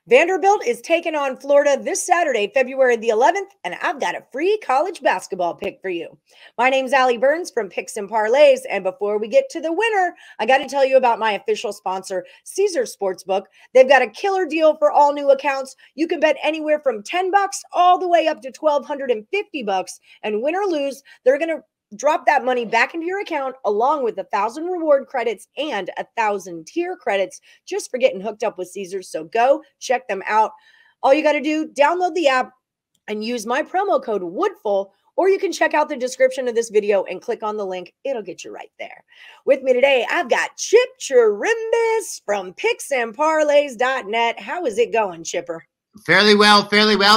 Vanderbilt is taking on Florida this Saturday, February the 11th, and I've got a free college basketball pick for you. My name's Allie Burns from Picks and Parlays, and before we get to the winner, I got to tell you about my official sponsor, Caesars Sportsbook. They've got a killer deal for all new accounts. You can bet anywhere from $10 all the way up to $1,250, and win or lose, they're going to drop that money back into your account along with 1,000 reward credits and 1,000 tier credits just for getting hooked up with Caesars. So go check them out. All you got to do, download the app and use my promo code Woodful, or you can check out the description of this video and click on the link. It'll get you right there. With me today, I've got Chip Chirimbes from picksandparlays.net. How is it going, Chipper? Fairly well.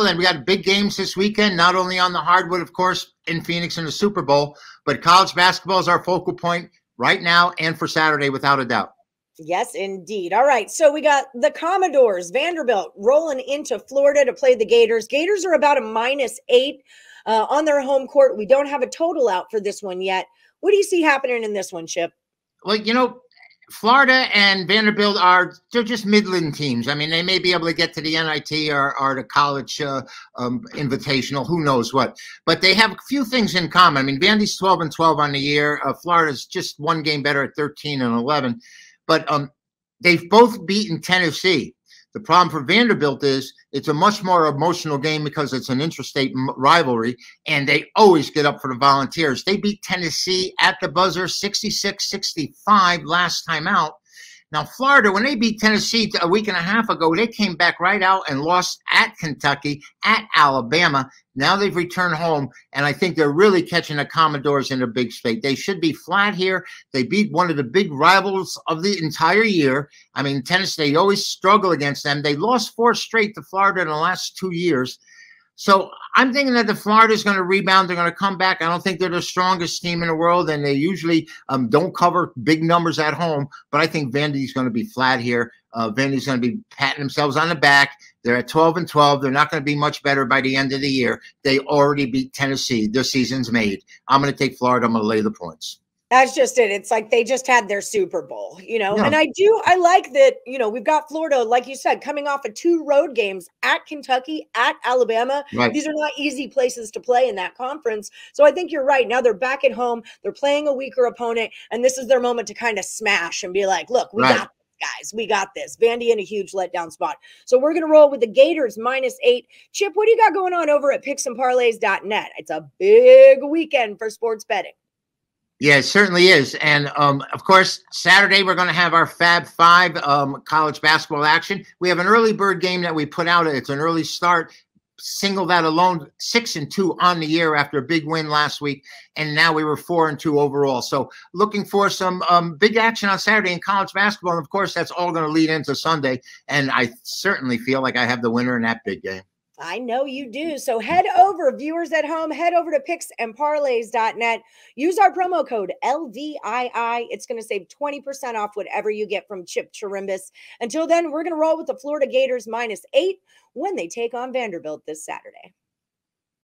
And we got big games this weekend, not only on the hardwood, of course, in Phoenix in the Super Bowl, but college basketball is our focal point right now and for Saturday, without a doubt. Yes, indeed. All right. So we got the Commodores, Vanderbilt, rolling into Florida to play the Gators. Gators are about a -8 on their home court. We don't have a total out for this one yet. What do you see happening in this one, Chip? Well, Florida and Vanderbilt they're just Midland teams. I mean, they may be able to get to the NIT or the college invitational, who knows what. But they have a few things in common. I mean, Vandy's 12-12 on the year. Florida's just one game better at 13-11. But they've both beaten Tennessee. The problem for Vanderbilt is it's a much more emotional game because it's an interstate rivalry, and they always get up for the Volunteers. They beat Tennessee at the buzzer 66-65 last time out. Now, Florida, when they beat Tennessee a week and a half ago, they came back right out and lost at Kentucky, at Alabama. Now they've returned home, and I think they're really catching the Commodores in a big state. They should be flat here. They beat one of the big rivals of the entire year. I mean, Tennessee, they always struggle against them. They lost 4 straight to Florida in the last 2 years. So I'm thinking that the Florida is going to rebound. They're going to come back. I don't think they're the strongest team in the world, and they usually don't cover big numbers at home. But I think Vandy's going to be flat here. Vandy's going to be patting themselves on the back. They're at 12-12. They're not going to be much better by the end of the year. They already beat Tennessee. Their season's made. I'm going to take Florida. I'm going to lay the points. That's just it. It's like they just had their Super Bowl, Yeah. And I like that, we've got Florida, like you said, coming off of 2 road games at Kentucky, at Alabama. Right. These are not easy places to play in that conference. So I think you're right. Now they're back at home. They're playing a weaker opponent, and this is their moment to kind of smash and be like, look, we got this, guys. We got this. Vandy in a huge letdown spot. So we're going to roll with the Gators -8. Chip, what do you got going on over at picksandparlays.net? It's a big weekend for sports betting. Yeah, it certainly is. And, of course, Saturday we're going to have our Fab 5 college basketball action. We have an early bird game that we put out. It's an early start. Single that alone, 6-2 on the year after a big win last week. And now we were 4-2 overall. So looking for some big action on Saturday in college basketball. And, of course, that's all going to lead into Sunday. And I certainly feel like I have the winner in that big game. I know you do. So head over, viewers at home, head over to picksandparlays.net. Use our promo code LVII. It's going to save 20% off whatever you get from Chip Chirimbes. Until then, we're going to roll with the Florida Gators -8 when they take on Vanderbilt this Saturday.